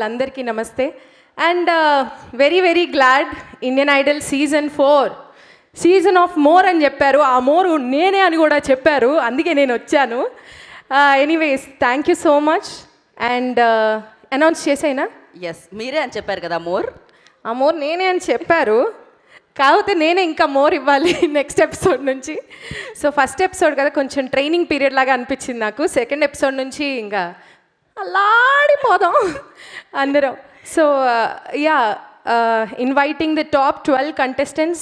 అందరికీ నమస్తే and very very glad Indian Idol season of more అని చెప్పారు. ఆ మోరు నేనే అని కూడా చెప్పారు, అందుకే నేను వచ్చాను. Anyways thank you so much. And announce చేసేనా? ఎస్, మీరే అని చెప్పారు కదా మోర్. ఆ మోర్ నేనే అని చెప్పారు, కాకపోతే నేనే ఇంకా మోర్ ఇవ్వాలి నెక్స్ట్ ఎపిసోడ్ నుంచి. సో ఫస్ట్ ఎపిసోడ్ కదా, కొంచెం ట్రైనింగ్ పీరియడ్ లాగా అనిపించింది నాకు. సెకండ్ ఎపిసోడ్ నుంచి ఇంకా అలాడిపోదాం అందరం. So yeah, inviting the top 12 contestants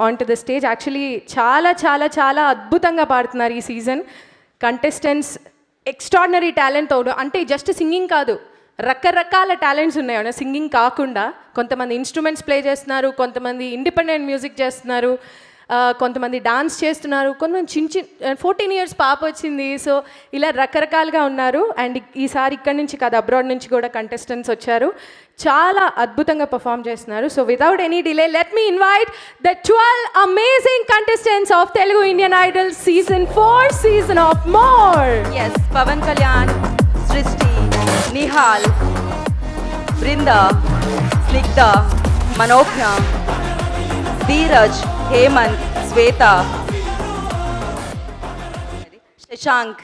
on to the stage. Actually చాలా చాలా చాలా అద్భుతంగా పాడుతున్నారు ఈ సీజన్. Contestants extraordinary talent. అంటే జస్ట్ సింగింగ్ కాదు, రకరకాల టాలెంట్స్ ఉన్నాయి సింగింగ్ కాకుండా. కొంతమంది ఇన్స్ట్రుమెంట్స్ ప్లే చేస్తున్నారు, కొంతమంది ఇండిపెండెంట్ మ్యూజిక్ చేస్తున్నారు, కొంతమంది డాన్స్ చేస్తున్నారు, కొంతమంది చిన్న 14 years పాప వచ్చింది. సో ఇలా రకరకాలుగా ఉన్నారు. అండ్ ఈసారి ఇక్కడి నుంచి కాదు, అబ్రాడ్ నుంచి కూడా కంటెస్టెంట్స్ వచ్చారు, చాలా అద్భుతంగా పర్ఫామ్ చేస్తున్నారు. So without any delay let me invite the 12 amazing contestants of Telugu Indian Idol season 4 season of more. Yes, Pawan Kalyan, Srishti, Nihal, Brinda, Snigdha, Manognya, Dheeraj, Hemanth, Swetha, Sasank,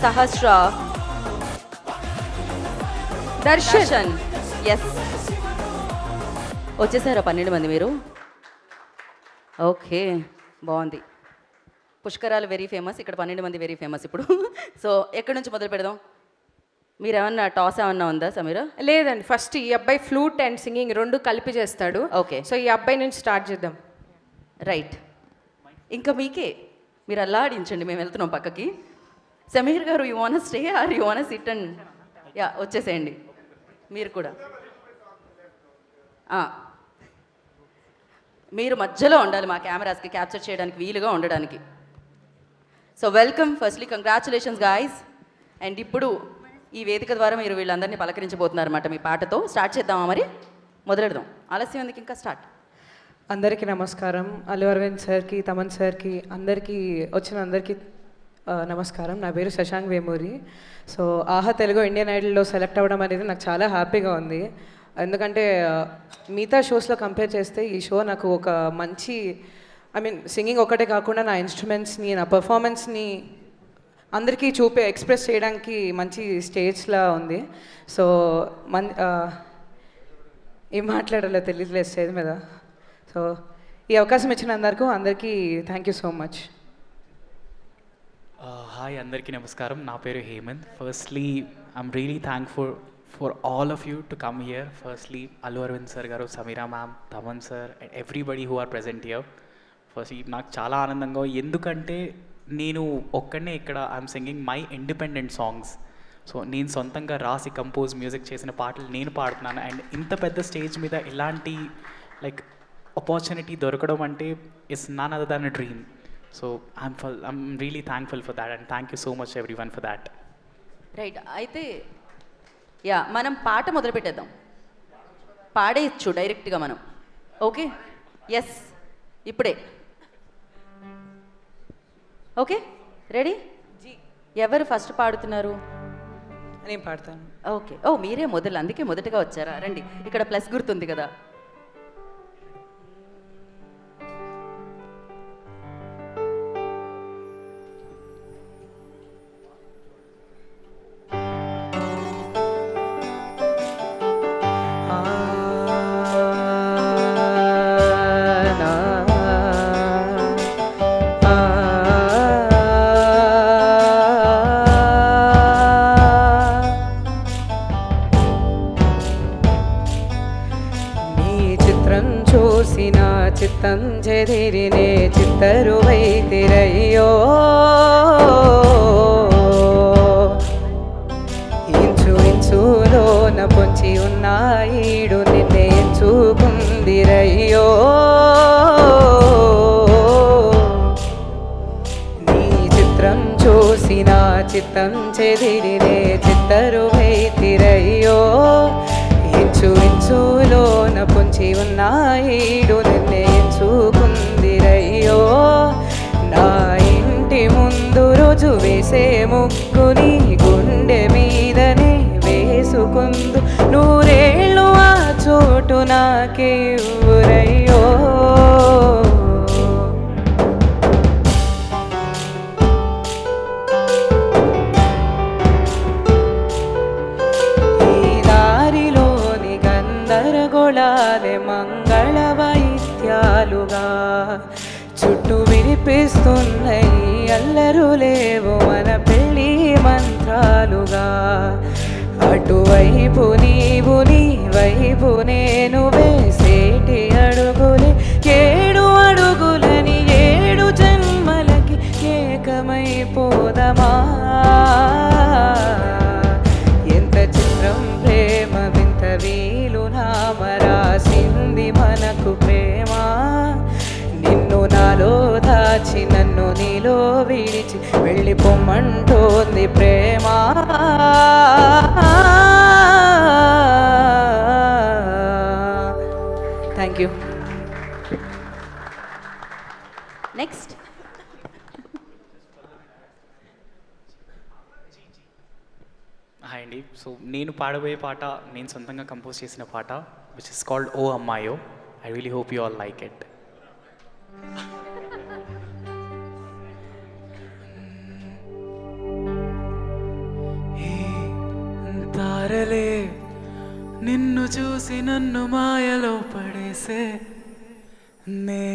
Sahasra, Darshan. Yes, వచ్చేసారా 12 మంది మీరు? ఓకే, బాగుంది. పుష్కరాలు వెరీ ఫేమస్, ఇక్కడ 12 మంది వెరీ ఫేమస్ ఇప్పుడు. సో ఎక్కడి నుంచి మొదలు పెడదాం? మీరు ఏమన్నా టాస్ ఏమన్నా ఉందా సమీర? లేదండి, ఫస్ట్ ఈ అబ్బాయి ఫ్లూట్ అండ్ సింగింగ్ రెండు కలిపి చేస్తాడు. ఓకే, సో ఈ అబ్బాయి నుంచి స్టార్ట్ చేద్దాం. రైట్, ఇంకా మీకే, మీరు అల్లాడించండి, మేము వెళ్తున్నాం పక్కకి. సమీర్ గారు, you want stay are you want SIT? And yeah, వచ్చేసేయండి మీరు కూడా. మీరు మధ్యలో ఉండాలి, మా కెమెరాస్కి క్యాప్చర్ చేయడానికి వీలుగా ఉండడానికి. So welcome, firstly congratulations guys. And ఇప్పుడు ఈ వేదిక ద్వారా మీరు వీళ్ళందరినీ పలకరించబోతున్నారు అన్నమాట. మీ పాటతో స్టార్ట్ చేద్దామా? మరి మొదలెడదాం, ఆలస్యం ఎందుకు, ఇంకా స్టార్ట్. అందరికీ నమస్కారం. అల్లు అరవింద్ సార్కి, తమన్ సార్కి, వచ్చిన అందరికీ నమస్కారం. నా పేరు శశాంక్ వేమూరి. సో ఆహా తెలుగు ఇండియన్ ఐడల్లో సెలెక్ట్ అవ్వడం అనేది నాకు చాలా హ్యాపీగా ఉంది. ఎందుకంటే మిగతా షోస్లో కంపేర్ చేస్తే ఈ షో నాకు ఒక మంచి, సింగింగ్ ఒకటే కాకుండా నా ఇన్స్ట్రుమెంట్స్ని, నా పర్ఫార్మెన్స్ని అందరికీ ఎక్స్ప్రెస్ చేయడానికి మంచి స్టేజ్లా ఉంది. సో ఏం మాట్లాడాలో తెలియట్లేదు స్టేజ్ మీద. సో ఈ అవకాశం ఇచ్చిన అందరికీ thank you so much. Hi, అందరికీ నమస్కారం. నా పేరు Hemanth. Firstly I'm really thankful for all of you to come here. Firstly Allu Aravind sir garu, Sameera ma'am, Thaman sir and everybody who are present here. First నాకు చాలా ఆనందంగా, ఎందుకంటే నేను ఒక్కడనే ఇక్కడ I'm singing my independent songs. So నేను సొంతంగా రాసి కంపోజ్ మ్యూజిక్ చేసిన పాటలు నేను పాడుతున్నాను. అండ్ ఇంత పెద్ద స్టేజ్ మీద ఇలాంటి ఆపర్చునిటీ దొరకడం అంటే it's none other than a dream. So I'm really thankful for that and thank you so much every one for that. Right, అయితే యా, మనం పాట మొదలు పెట్టేద్దాం. పాడేయచ్చు డైరెక్ట్గా మనం. ఓకే, ఎస్, ఇప్పుడే. Okay, ready? ఎవరు ఫస్ట్ పాడుతున్నారు? నేను పాడతాను. ఓకే, మీరే మొదలు, అందుకే మొదటగా వచ్చారా? రండి, ఇక్కడ ప్లస్ గుర్తుంది కదా. చిత్తం చెదిరినే చిత్తరువైతిరయ్యో, ఇంచు ఇంచులోన పొంచి ఉన్న ఈడు నిన్నే ఎంచుకుందిరయ్యో. నీ చిత్రం చూసిన చిత్తం చెదిరినే చిత్తరువైతిరయ్యో, ఇంచు ఇంచులోన పొంచి ఉన్న ఈడు నిన్నే ఎంచుకుందిరయ్యో. నా ఇంటి ముందు రోజు వేసే ముగ్గుని గుండె నాకే ఊరయ్యో. ఈ దారిలోని గందరగోళాలే మంగళ వైద్యాలుగా చుట్టూ వినిపిస్తున్నాయి అల్లరులేవు మన పెళ్ళి మంత్రాలుగా. అటువైపు నీవు నీ వైపు నేను వేసేటి అడుగులే 7 అడుగులని 7 జన్మలకి ఏకమైపోదమా. ఎంత చిత్రం ప్రేమ వింత వీలు నామరాసింది మనకు ప్రేమ. నిన్ను నాలో దాచి నన్ను నీలో విడిచి వెళ్ళిపోమ్మంటోంది ప్రేమ. Thank you. నెక్స్ట్ హాయ్ అండి. సో నేను పాడబోయే పాట నేను సొంతంగా కంపోజ్ చేసిన పాట విచ్ ఇస్ కాల్డ్ ఓ అమ్మాయో. I really hope you all like it. తారలే నిన్ను చూసి నన్ను మాయలో పడేసే నే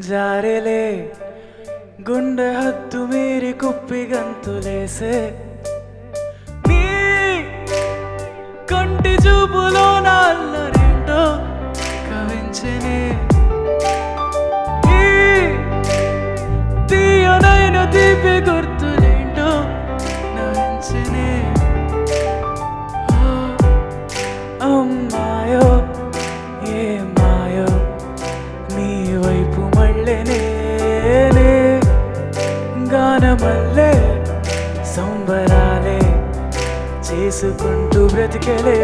జారెలే గుండె హద్దు మీరి కుప్పి గంతులేసే నీ కంటి చూపులో నాల్లరేంటో కవించనే ఈ తీయనైన తీపి గుర్తులేంటో నవించనే. అమ్మాయో ఏ మాయో నీ వైపు మళ్ళెనే గానమల్లే సంబరాలే చేసుకుంటూ బ్రతికెలే.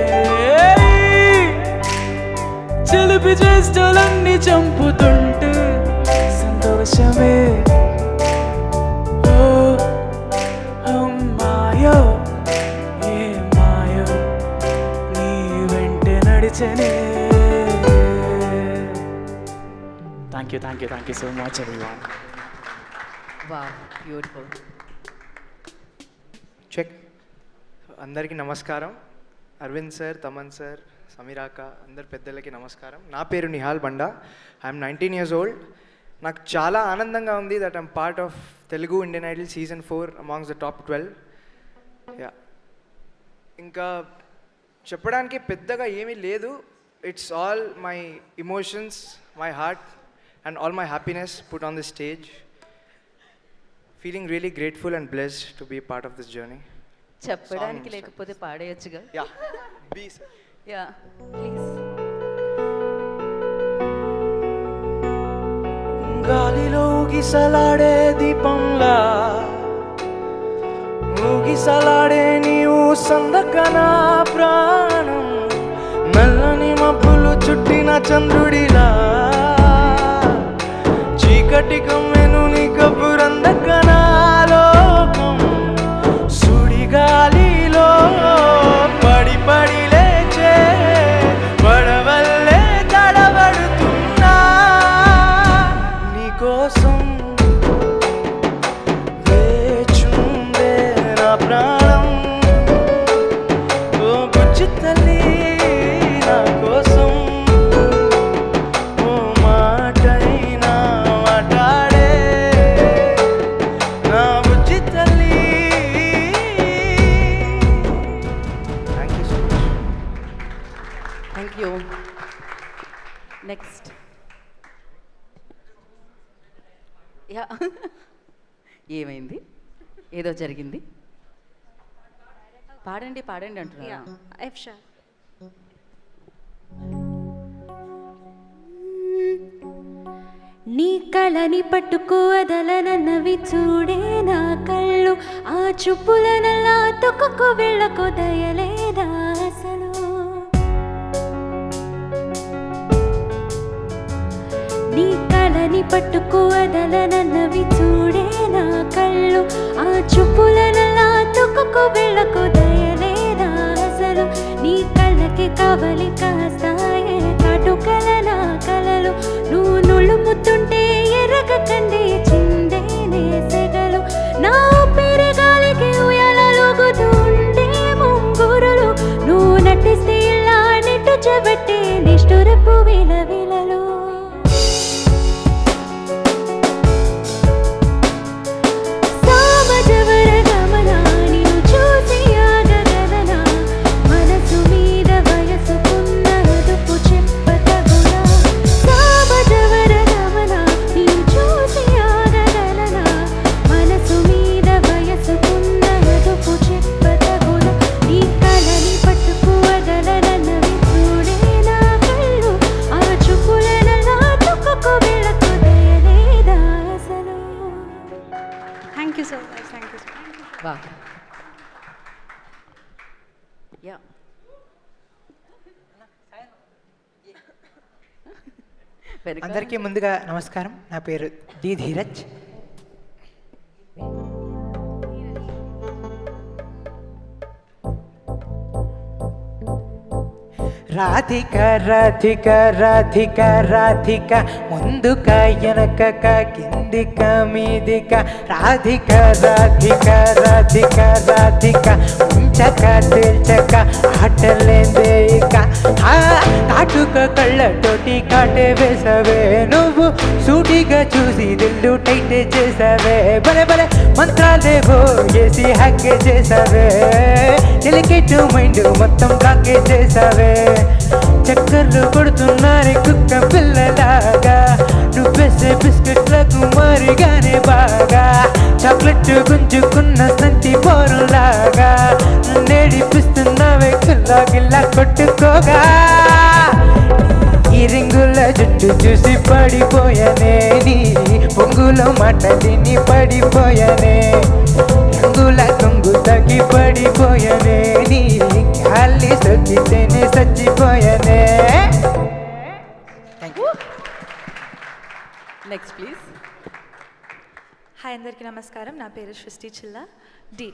చిలిపి చేష్టలన్నీ చంపుతుంటే సంతోషమే. ఓ అమ్మాయో ఏ మాయో నీ వెంటే నడిచనే. Thank you so much everyone. Wow, beautiful. Check. అందరికీ నమస్కారం. అరవింద్ సార్, తమన్ సార్, సమీరాక, అందరు పెద్దలకి నమస్కారం. నా పేరు Nihal Banda. I'm 19 years old. నాకు చాలా ఆనందంగా ఉంది that I'm part of Telugu Indian Idol season 4 amongst the top 12. Yeah, ఇంకా చెప్పడానికి పెద్దగా ఏమీ లేదు. It's all my emotions, my heart and all my happiness put on this stage. Feeling really grateful and blessed to be part of this journey. చెప్పడానికి లేకపోతే పాడేయచ్చుగా. Yeah, be sir. Yeah, please. గాలిలో ఊగిసలాడే దీపంలా ఊగిసలాడే నీవు సందకనా ప్రాణం. నల్లని మబ్బులు చుట్టిన చంద్రుడిలా చీకటి కమ్మెను నీ కబురందకనా లోకం. సుడిగాలిలో పడి పడి లేచే పడవల్లే తడబడుతున్నా నీకోసం వేచుందే నా ప్రాణం. ఓ బుజ్జి తల్లి నా కోసం ఓ మాటైనా మాట్లాడే నా బుజ్జి తల్లి. Thank you so much. Thank you. Next. Yeah, ఏమైంది? ఏదో జరిగింది. పాడండి పాడండి అంటున్నా. నీ కళని పట్టుకు వదలనన్నవి చూడే నా కళ్ళు. ఆ చూపులనల్లా తొక్కకు వెళ్ళకు దయలేదా అసలు. నీ కళని పట్టుకు వదలనన్నవి చూడే నా కళ్ళు. ఆ చూపులనల్లా తొక్కకు వెళ్ళకు దయలేదా అసలు. నీ కళ్ళకి కవలి కాస్తాయే కండి చిందేనే సెగలు నా ఊపిరి గాలికి ఉయ్యాలలుగుతూ ఉండే ముంగురులు నువ్వు నటిస్తే ఇలా నెట్టు చెబట్టి నిష్ఠురపు విలవిలలు సామజవర గమన నిన్ను చూసి ఆగగలనా మనసు మీద వయసుకున్న అదుపు చెప్పతగునా సామజవర గమన నిన్ను చూసి ఆగగలనా మనసు మీద వయసుకున్న అదుపు చెప్పతగునా నీ కలని పట్టుకు వదలనన్నవి చూడే నా కళ్ళు ఆ చూపులనలా తుక్కుకు వెళ్ళకు దయలేదా అసలు. Thank you so much. Thank you. వా యా అందరికీ ముందుగా నమస్కారం. నా పేరు డి ధీరజ్. రాధిక రాధిక రాధిక రాధిక ముందుక వెనకక కిందిక మీదిక రాధిక రాధిక రాధిక రాధిక ఉంచక తేల్చక ఆటలేందే ఇక కాటుక కళ్ళతోటి కాటే వేసవే నువ్వు సూటిగా చూసి దిల్లు టైట్ చేసావే బలే బలే మంత్రాలేవో వేసి హక్కే చేసావే డెలికేట్ మైండ్ మొత్తం కాకే చేసావే చక్కర్లు కొడుతున్నారే కుక్క పిల్లలాగా నువ్వేసే బిస్కెట్లకు మారిగానే బాగా చాక్లెట్ గుంజుకున్న సంతి పోరులాగా నేడిపిస్తున్నావే గిల్లా గిల్లా కొట్టుకోగా ఈ రింగుల జుట్టు చూసి పడిపోయానే నీ పొంగులో మాటలిని పడిపోయానే రంగుల కొంగు తగ్గి పడిపోయానే నీ గాలి సొక్కితేనే చచ్చిపోయానే. Next please. హాయ్ అందరికీ నమస్కారం. నా పేరు సృష్టి చిల్లా డి.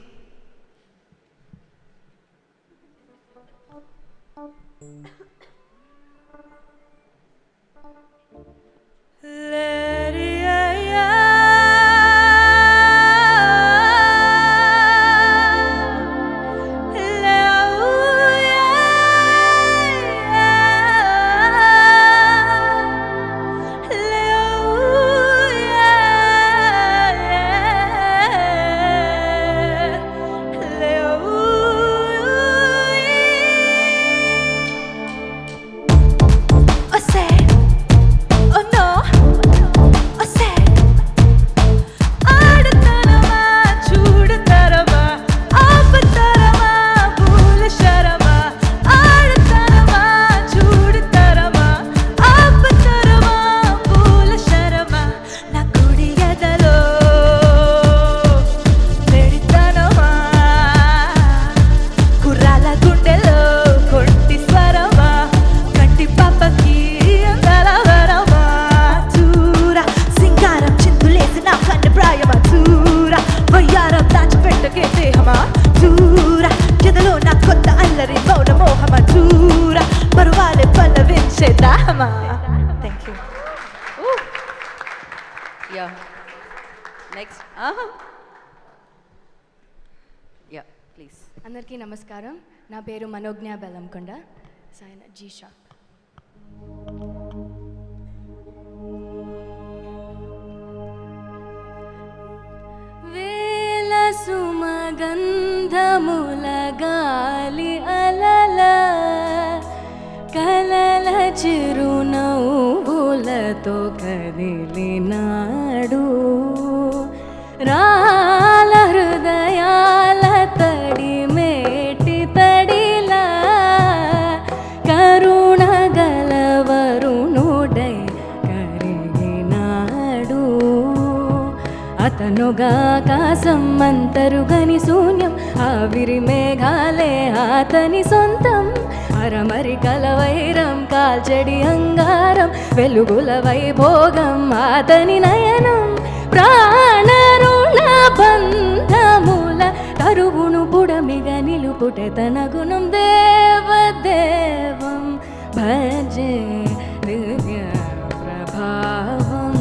Thank you. Yeah next. Yeah please. అందరికీ నమస్కారం. నా పేరు మనోజ్ఞ బెల్లంకొండ. సాయన జీ షాప్. వేల సుమగంధముల గాలి అలల కలల చిరునవ్వులతో కదిలినాడు రాల హృదయాల తడి మేటి తడిలా కరుణ గలవరుణుడై కరిగినాడు అతనుగా ఆకాశం మంతరుగని శూన్యం ఆవిరి మేఘాలే అతని సొంతం అరమరి కలవైరం కాల్చెడి అంగారం వెలుగుల వైభోగం అతని నయనం ప్రాణరుణ బంధముల కరువును పుడమిగ నిలుపుటే తన గుణం దేవదేవం భజే దివ్య ప్రభావం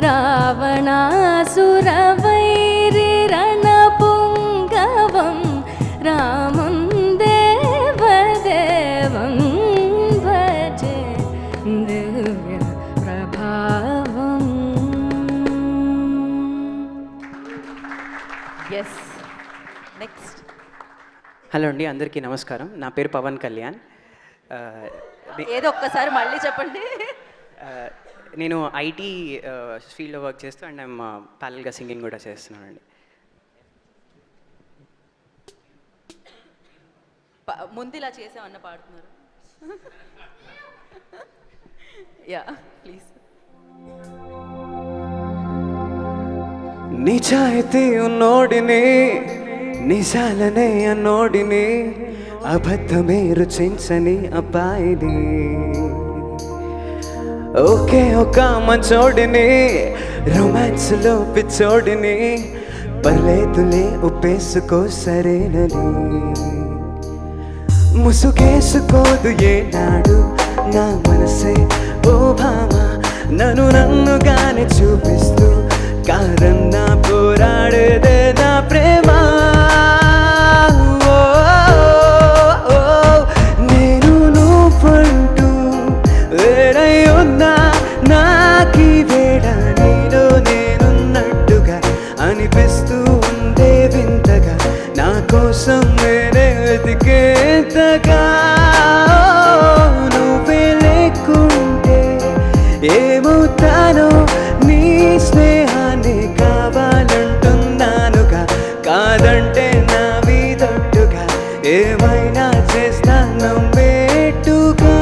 रावणासुरवैरिरणपुङ्गवं रामं देवदेवं भजे दिव्यप्रभावम्. Yes next. హలో అండి, అందరికీ నమస్కారం. నా పేరు పవన్ కళ్యాణ్. ఏదో ఒక్కసారి మళ్ళీ చెప్పండి. నేను ఐటీ ఫీల్డ్లో వర్క్ చేస్తూ అండ్ ఐమ్ ప్యారల్గా సింగింగ్ కూడా చేస్తున్నానండి. ముందు ఇలా చేసామన్న పాడుతున్నారు. Yeah please. నిజాయితీ ఉన్నోడిని, నిజాలనే అన్నోడిని, అబద్ధమే రుచించని అబ్బాయిని, ఓకే ఒక మంచోడిని, రొమాన్స్లో పిచ్చోడిని, పర్లేదులే ఒప్పేసుకో సరేనని, ముసుగేసుకోదు ఏనాడు నా మనసే ఓ భామ, నన్ను నన్నుగానే చూపిస్తూ కారన్నా పోరాడేదే నా ప్రేమ. నేను నువ్వంటూ వేరై ఉన్నా నాకీ వేళ నీలో నేనున్నట్టుగా అనిపిస్తూ ఉండే వింతగా, నా కోసం నేనే వెతికేంతగా. నువ్వే లేకుంటే ఏమవుతానో, నీ స్నేహాన్ని కావాలంటున్నానుగా, కాదంటే నా వీదొట్టుగా ఏమైనా చేస్తా నమ్మేట్టుగా.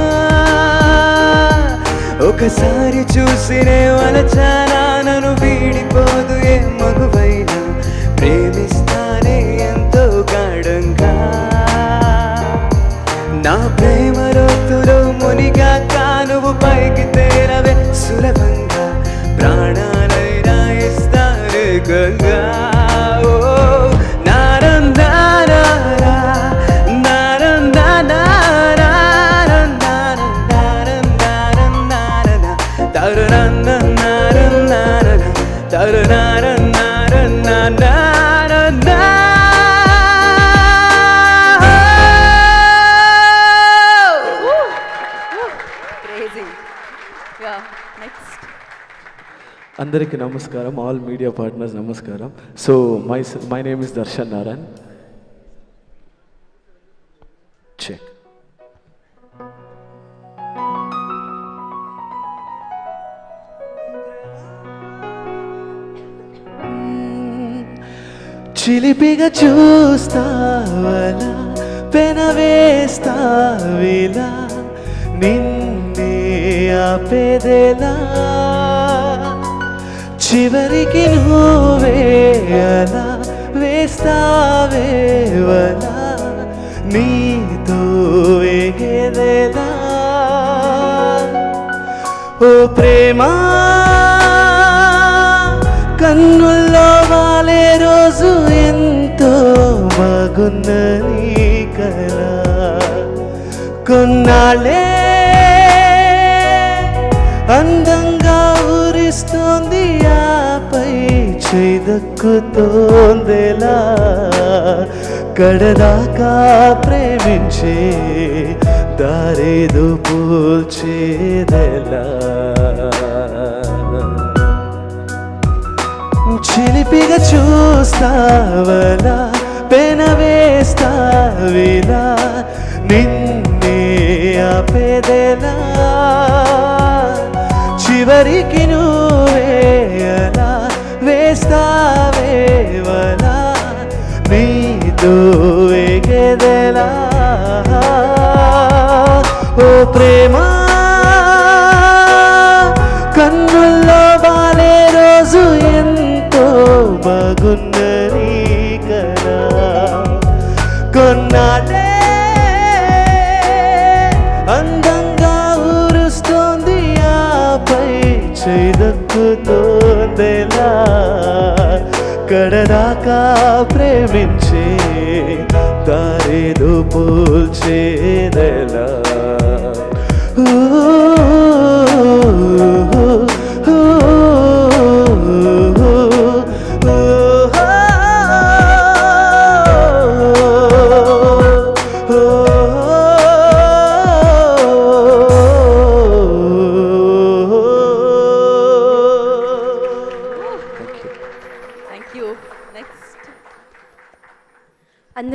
ఒకసారి చూసినే వలచానా, నన్ను వీడిపోదు ఏ మగువైనా, ప్రేమిస్తానే ఎంతో గాఢంగా. నా ప్రేమ లోతులో మునిగాక నువ్వు పైకి తేరవే సులభంగా, ప్రాణాలైనా ఇస్తానే గంగా. ఓ నారందారా క్రేజీ. Yeah next. అందరికీ నమస్కారం, ఆల్ మీడియా పార్ట్నర్స్ నమస్కారం. So my name is Darshan Narayan. Check. చిలిపిగా చూస్తావలా, పెనవేస్తావిలా, నిన్నే ఆపేదేలా, చివరికి నువ్వే అలా వేస్తావేవలా, నీతో ఎగేదేలా. ఓ ప్రేమా, కన్నుల్లో వాలే రోజు ఎంతో బాగుందని కలా, కొన్నాళ్ళే అందంగా ఊరిస్తోంది, ఆపై చేదక్కుతోందెలా, కడదాకా ప్రేమించే దారేదో పోల్చేదెలా. చిలిపిగా చూస్తావలా, పెనవేస్తావిలా, నిన్నే ఆపేదేలా, చివరికి నువ్వే అలా వేస్తావేవలా, నీతో ఎగేదెలా. ఓ ప్రేమా, కన్నుల్లో వాలే రోజు ఎంతో బాగుందని కదా, కొన్నాళ్ళే అందంగా ఊరుస్తోంది, ఆపై చేదక్కుతోందెలా, కడదాకా ప్రేమించే దారేదో పోల్చేదెలా. ఓ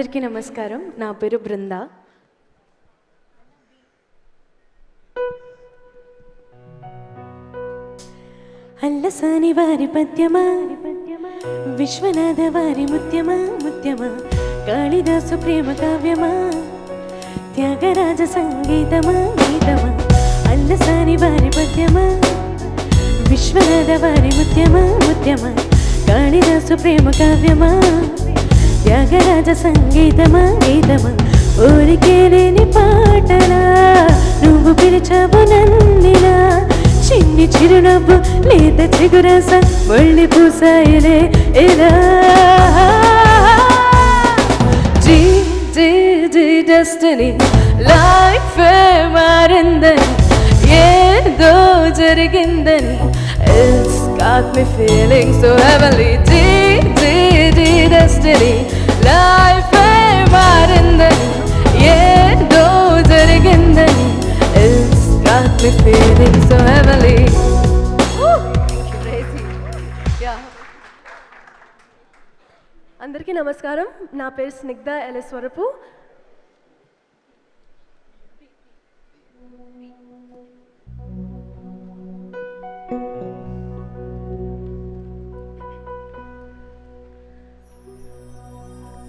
అందరికీ నమస్కారం. నా పేరు బృంద. అల్లసాని వారి పద్యమా, విశ్వనాథ వారి ముత్యమా ముత్యమా, కాళిదాసు ప్రేమ కావ్యమా, త్యాగరాజ సంగీతమా గీతమా. అల్లసాని వారి పద్యమా, విశ్వనాథ వారి ముత్యమా ముత్యమా, కాళిదాసు ప్రేమ కావ్యమా, త్యాగరాజ సంగీతమా గీతమా. ఊరికే లేని పాటలా నువ్వు పిలిచావు నన్నిలా, చిన్ని చిరునవ్వు లేత చిగురాస ఒళ్ళి పూసాయిలే ఇలా. జీ జీ జీ డెస్టినీ లైఫ్ మారిందని, ఏదో జరిగిందని, It's got me feeling so heavenly. జీ జీ జీ డెస్టినీ లైఫ్ మారిందని, ఏదో జరిగిందని, It's got me feeling so heavenly. అందరికీ నమస్కారం. నా పేరు స్నిగ్ధ ఎలస్వరపు.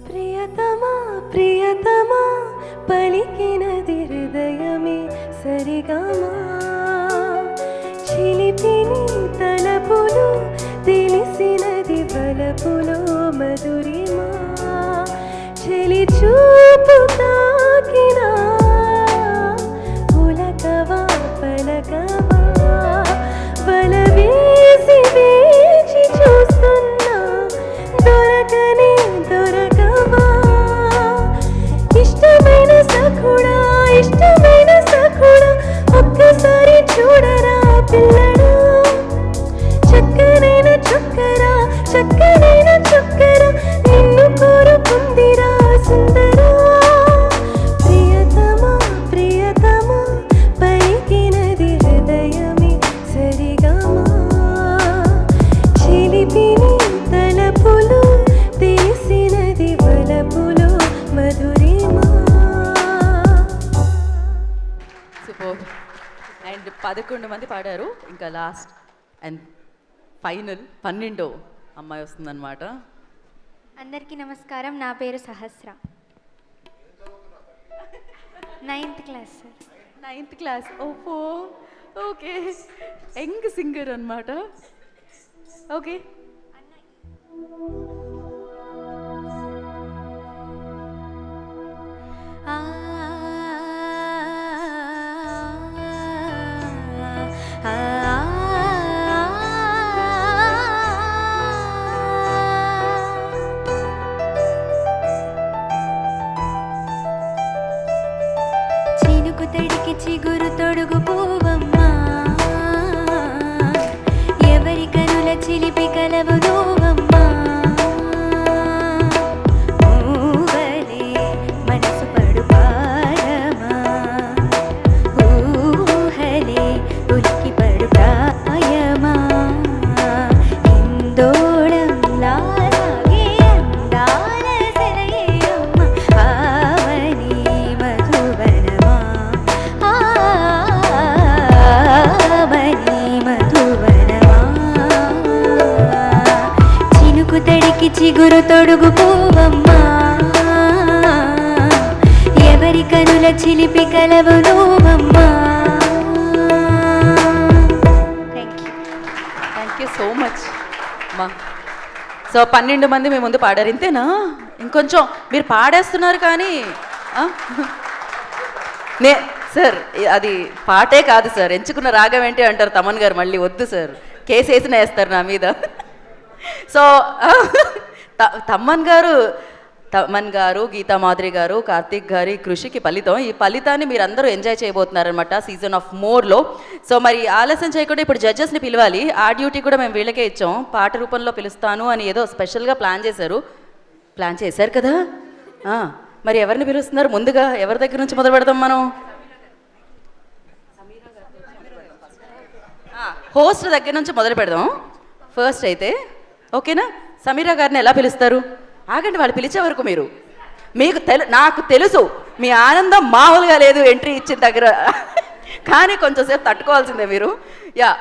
ప్రియతమా ప్రియతమా పలికినది హృదయమే సరిగమా, చిలిపిని తలపులు తెలిసినది వలపులో మధురిమా, చెలి చూపు తాకినా పులకవా పలకవా, వల వేసి వేచి చూస్తున్నా దొరకనే దొరకవా. ఇష్టమైన సఖుడా ఇష్టమైన సఖుడా ఒక్కసారి చూడరా పిల్లడా, చక్కనైన చక్కరా చక్కనైన చక్కరా నిన్ను కోరుకుందిరా సుందరా. ప్రియతమా ప్రియతమా పలికినది హృదయమే సరిగమా, చిలిపిని తలపులు తెలిసినది వలపులో మధురిమా. సూపర్. అండ్ 11 మంది పాడారు. ఇంకా లాస్ట్ అండ్ ఫైనల్ 12వ అమ్మాయి వస్తుందన్నమాట. అందరికీ నమస్కారం. నా పేరు సహస్ర. 9th class sir. 9th class. ఓహో ఓకే. యంగ్ సింగర్ అన్నమాట. ఓకే. చినుకు తడికి చిగురు తొడుగు పూవమ్మా, ఎవరి కనుల చిలిపి కలవు నువ్వమ్మా. ఊవలే మనసు పడు పారమా, ఊహలే ఉలికి పడు ప్రాయమా, ఇందోళం లాగే అందాల సెలయేరమ్మ, ఆవని మధువనమా, ఆవని మధువనమా. చినుకు తడికి చిగురు తొడుగు పూవమ్మా, ఎవరి కనుల చిలిపి కలవు నువ్వమ్మా. థ్యాంక్ యూ సో మచ్ అమ్మా. సో 12 మంది మీ ముందు పాడారు. ఇంతేనా? ఇంకొంచెం మీరు పాడేస్తున్నారు కానీ సార్ అది పాటే కాదు సార్, ఎంచుకున్న రాగం ఏంటి అంటారు తమన్ గారు. మళ్ళీ వద్దు సార్, కేసు వేసిన వేస్తారు నా మీద. సో తమన్ గారు, గీతా మాధురి గారు, కార్తీక్ గారి కృషికి ఫలితం. ఈ ఫలితాన్ని మీరు అందరూ ఎంజాయ్ చేయబోతున్నారనమాట సీజన్ ఆఫ్ మోర్లో. సో మరి ఆలస్యం చేయకుండా ఇప్పుడు జడ్జెస్ని పిలవాలి. ఆ డ్యూటీ కూడా మేము వీళ్ళకే ఇచ్చాం. పాట రూపంలో పిలుస్తాను అని ఏదో స్పెషల్గా ప్లాన్ చేశారు కదా. మరి ఎవరిని పిలుస్తున్నారు? ముందుగా ఎవరి దగ్గర నుంచి మొదలు పెడతాం మనం? హోస్ట్ దగ్గర నుంచి మొదలు పెడదాం ఫస్ట్ అయితే. ఓకేనా? సమీరా గారిని ఎలా పిలుస్తారు? ఆగండి, వాళ్ళు పిలిచే వరకు మీరు నాకు తెలుసు మీ ఆనందం మామూలుగా లేదు ఎంట్రీ ఇచ్చిన దగ్గర, కానీ కొంచెం సేపు తట్టుకోవాల్సిందే మీరు. Yeah,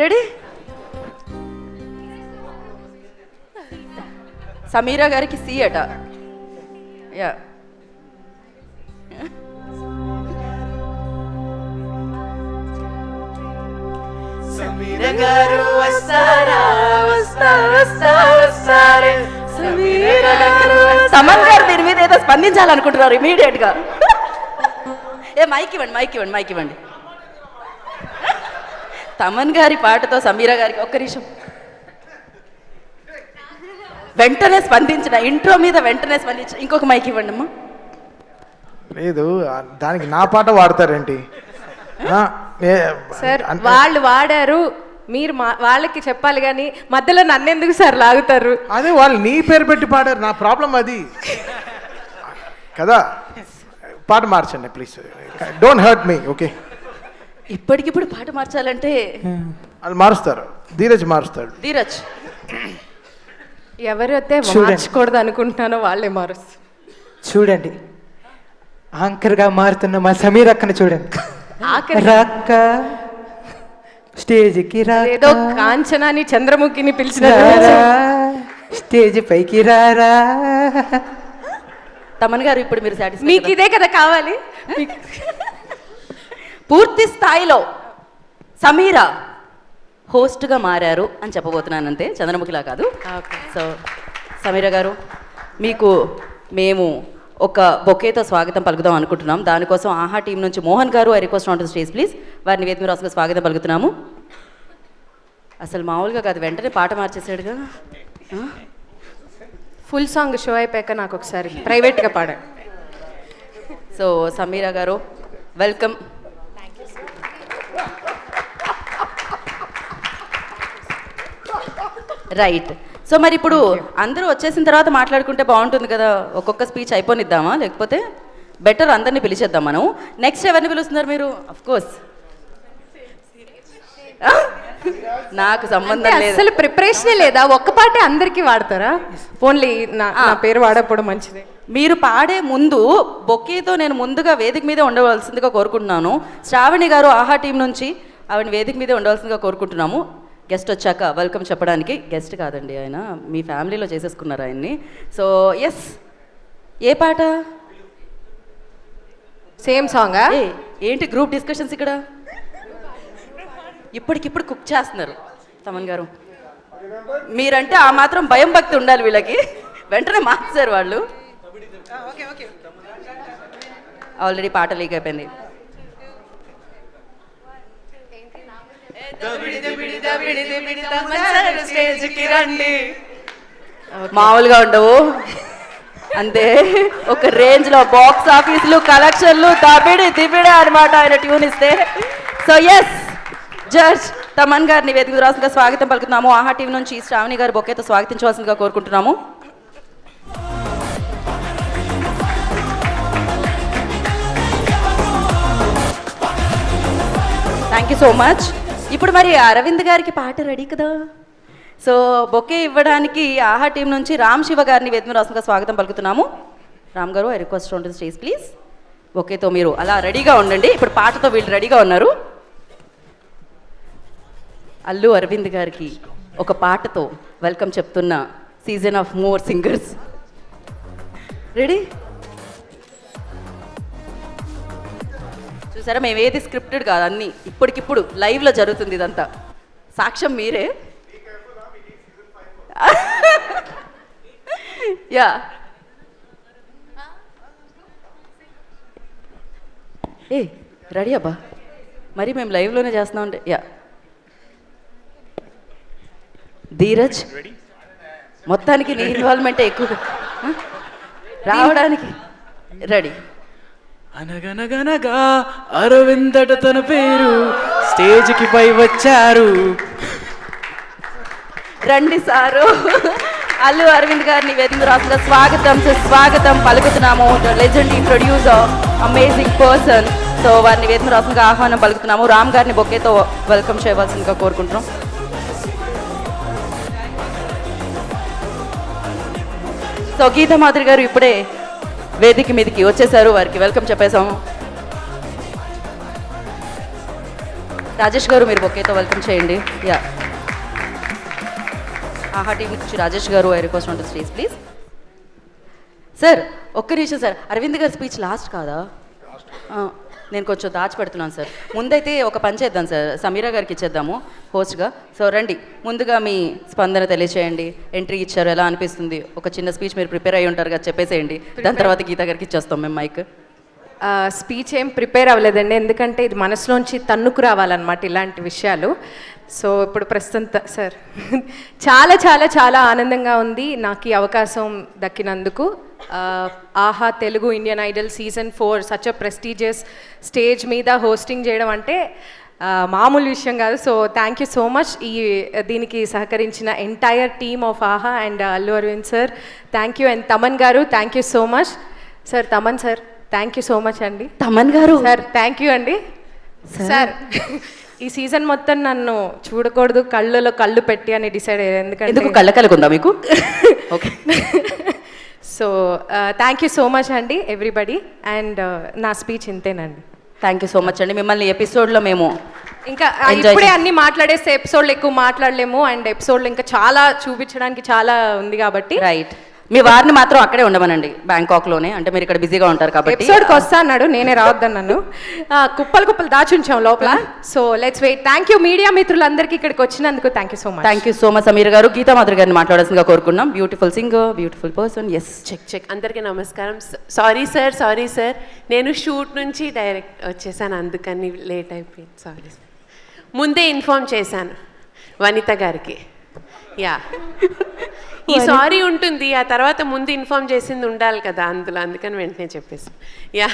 ready? సమీరా గారికి సి అట. యా, సమీర గారు వస్తారా, వస్తారే సమీర గారు. తమన్ గారు దీని మీద ఏదో స్పందించాలనుకుంటున్నారు ఇమీడియట్ గా. మైక్ ఇవ్వండి. తమన్ గారి పాటతో సమీరా గారికి ఒక్క నిమిషం వెంటనే స్పందించిన, ఇంట్రో మీద వెంటనే స్పందించిన. ఇంకొక మైక్ ఇవ్వండి అమ్మా. లేదు, దానికి నా పాట వాడతారేంటి? సార్ వాళ్ళు వాడారు, మీరు వాళ్ళకి చెప్పాలి కానీ మధ్యలో నన్ను ఎందుకు సార్ లాగుతారు? అదే వాళ్ళు నీ పేరు పెట్టి పాడారు, నా ప్రాబ్లం అది కదా. పాట మార్చండి please, don't hurt me. Okay, ఇప్పటికిప్పుడు పాట మార్చాలంటే వాళ్ళు మారుస్తారు, ధీరజ్ మారుస్తాడు. ధీరజ్ ఎవరైతే మార్చకూడదు అనుకుంటున్నానో వాళ్ళే మారుస్తారు. చూడండి, యాంకర్గా మారుతున్న మా సమీర్ అక్కని చూడండి. రాక్క స్టేజ్కి ఏదో కాంచనాని చంద్రముఖిని పిలిచిన స్టేజ్ పైకి రారా. తమన్ గారు ఇప్పుడు మీరు సాటిస్ఫై? మీకు ఇదే కదా కావాలి. పూర్తి స్థాయిలో సమీరా హోస్ట్గా మారారు అని చెప్పబోతున్నాను, అంతే, చంద్రముఖిలా కాదు. సో సమీరా గారు, మీకు మేము ఒక బొకేతో స్వాగతం పలుకుదాం అనుకుంటున్నాం. దానికోసం ఆహా టీం నుంచి మోహన్ గారు, I request on to stage please. వారిని వేదిక రాసుగా స్వాగతం పలుకుతున్నాము. అసలు మామూలుగా కాదు, వెంటనే పాట మార్చేసాడుగా. ఫుల్ సాంగ్ షో అయిపోయాక నాకు ఒకసారి ప్రైవేట్గా పాడాడు. సో సమీరా గారు వెల్కమ్. రైట్. సో మరి ఇప్పుడు అందరూ వచ్చేసిన తర్వాత మాట్లాడుకుంటే బాగుంటుంది కదా. ఒక్కొక్క స్పీచ్ అయిపోనిద్దామా, లేకపోతే బెటర్ అందరినీ పిలిచేద్దాం మనం. నెక్స్ట్ ఎవరిని పిలుస్తున్నారు మీరు? అఫ్ కోర్స్ నాకు సంబంధం లేదు, అసలు ప్రిపరేషనే లేదా, ఒక్క పాటే అందరికీ వాడతారా? ఓన్లీ నా పేరు వాడకపోవడం మంచిదే. మీరు పాడే ముందు బొకేతో నేను ముందుగా వేదిక మీదే ఉండవలసిందిగా కోరుకుంటున్నాను. శ్రావణి గారు ఆహా టీం నుంచి ఆవిడ వేదిక మీదే ఉండవలసిందిగా కోరుకుంటున్నాము. గెస్ట్ వచ్చాక వెల్కమ్ చెప్పడానికి. గెస్ట్ కాదండి, ఆయన మీ ఫ్యామిలీలో చేసేసుకున్నారు ఆయన్ని. సో ఎస్, ఏ పాట? సేమ్ సాంగా? ఏంటి గ్రూప్ డిస్కషన్స్ ఇక్కడ? ఇప్పటికిప్పుడు కుక్ చేస్తున్నారు తమన్ గారు. మీరంటే ఆ మాత్రం భయం భక్తి ఉండాలి వీళ్ళకి. వెంటనే మార్చారు వాళ్ళు. ఆల్రెడీ పాట లీక్ అయిపోయింది. మామూలుగా ఉండవు అంతే, ఒక రేంజ్ లో బాక్స్ ఆఫీసులు, కలెక్షన్లు, దిబిడే అనమాట ఆయన ట్యూన్ ఇస్తే. సో ఎస్, జడ్జ్ తమన్ గారిని వేదిక రాసుగా స్వాగతం పలుకుతున్నాము. ఆహా టీవీ నుంచి శ్రావణి గారు బొకేతో స్వాగతించవలసిందిగా కోరుకుంటున్నాము. Thank you so much. ఇప్పుడు మరి అరవింద్ గారికి పాట రెడీ కదా. సో బొకే ఇవ్వడానికి ఆహా టీం నుంచి రామ్ శివ గారిని వేదిక రాసుగా స్వాగతం పలుకుతున్నాము. Ram garu, I request on to the stage please. బొకేతో మీరు అలా రెడీగా ఉండండి. ఇప్పుడు పాటతో వీళ్ళు రెడీగా ఉన్నారు. అల్లు అరవింద్ గారికి ఒక పాటతో వెల్కమ్ చెప్తున్న season of more singers. Ready? చూసారా, మేము ఏది స్క్రిప్టెడ్ కాదు, అన్నీ ఇప్పటికిప్పుడు లైవ్లో జరుగుతుంది. ఇదంతా సాక్ష్యం మీరే. యా, ఏ రెడీ అబ్బా, మరి మేము లైవ్లోనే చేస్తున్నామంటే. యా, ధీరజ్, మొత్తానికి నీ ఇన్వాల్వ్మెంటే ఎక్కువ రావడానికి రెడీ. అనగనగనగా అరవిందట తన పేరు, స్టేజ్కి పై వచ్చారు. రండి సారు. అల్లు అరవింద్ గారిని వేదిక రాసుగా స్వాగతం పలుకుతున్నాము. Legendary producer, amazing person. So వారిని వేదిక రాసుగా ఆహ్వానం పలుకుతున్నాము. రామ్ గారిని బొకేతో వెల్కమ్ చేయవలసిందిగా కోరుకుంటున్నాం. సో గీతా మాధురి గారు ఇప్పుడే వేదిక మీదకి వచ్చేసారు, వారికి వెల్కమ్ చెప్పేసాము. రాజేష్ గారు మీరు బొకేతో వెల్కమ్ చేయండి. యా, ఆహా టీవీ నుంచి రాజేష్ గారు, I request on to stage please. Sir ఒక్క నిమిషం సార్, అరవింద్ గారి స్పీచ్ లాస్ట్ కాదా? నేను కొంచెం దాచిపెడుతున్నాను సార్. ముందైతే ఒక పని చేద్దాం సార్, సమీరా గారికి ఇచ్చేద్దాము హోస్ట్గా. సో రండి, ముందుగా మీ స్పందన తెలియచేయండి. ఎంట్రీ ఇచ్చారు, ఎలా అనిపిస్తుంది? ఒక చిన్న స్పీచ్ మీరు ప్రిపేర్ అయ్యి ఉంటారు కదా, చెప్పేసేయండి. దాని తర్వాత గీతా గారికి ఇచ్చేస్తాం మేము మైక్. స్పీచ్ ఏం ప్రిపేర్ అవ్వలేదండి, ఎందుకంటే ఇది మనసులోంచి తన్నుకు రావాలన్నమాట ఇలాంటి విషయాలు. సో ఇప్పుడు ప్రస్తుతం సార్ చాలా చాలా చాలా ఆనందంగా ఉంది నాకు ఈ అవకాశం దక్కినందుకు. Aha Telugu Indian Idol season 4 such a prestigious stage మీద హోస్టింగ్ చేయడం అంటే మామూలు విషయం కాదు. So thank you so much దీనికి సహకరించిన entire team of aha and Allu Aravind sir, thank you. And Thaman garu thank you so much. Sir Thaman sir thank you so much అండి. Thaman garu sir thank you అండి. సార్ ఈ సీజన్ మొత్తం నన్ను చూడకూడదు, కళ్ళలో కళ్ళు పెట్టి అని డిసైడ్ అయ్యారు. ఎందుకంటే కళ్ళ కలుగుందా మీకు? Okay. So thank you so much అండి ఎవ్రీబడి. అండ్ నా స్పీచ్ ఇంతేనండి. థ్యాంక్ యూ సో మచ్ అండి. మిమ్మల్ని ఎపిసోడ్లో మేము ఇంకా ఇప్పుడే అన్ని మాట్లాడేస్తే ఎపిసోడ్లు ఎక్కువ మాట్లాడలేము, అండ్ ఎపిసోడ్లు ఇంకా చాలా చూపించడానికి చాలా ఉంది కాబట్టి. రైట్, మీ వారిని మాత్రం అక్కడే ఉండమనండి, బ్యాంకాక్లోనే. అంటే మీరు ఇక్కడ బిజీగా ఉంటారు కాబట్టి. ఎపిసోడ్కి వస్తా అన్నాడు, నేనే రావద్దన్నాను. కుప్పలు కుప్పలు దాచుంచాం లోపల. So let's wait. Thank you media మిత్రులందరికీ ఇక్కడికి వచ్చినందుకు. Thank you so much. Thank you so much Sameer garu. Geetha Madhuri garu మాట్లాడాల్సిందిగా కోరుకున్నాం. Beautiful singer, beautiful person. Yes check. అందరికీ నమస్కారం. సారీ సార్, నేను షూట్ నుంచి డైరెక్ట్ వచ్చేసాను, అందుకని లేట్ అయిపోయింది. Sorry sir. ముందే ఇన్ఫార్మ్ చేశాను వనిత గారికి. యా, ఈ సారీ ఉంటుంది, ఆ తర్వాత ముందు ఇన్ఫార్మ్ చేసింది ఉండాలి కదా అందులో, అందుకని వెంటనే చెప్పేసాను. యా,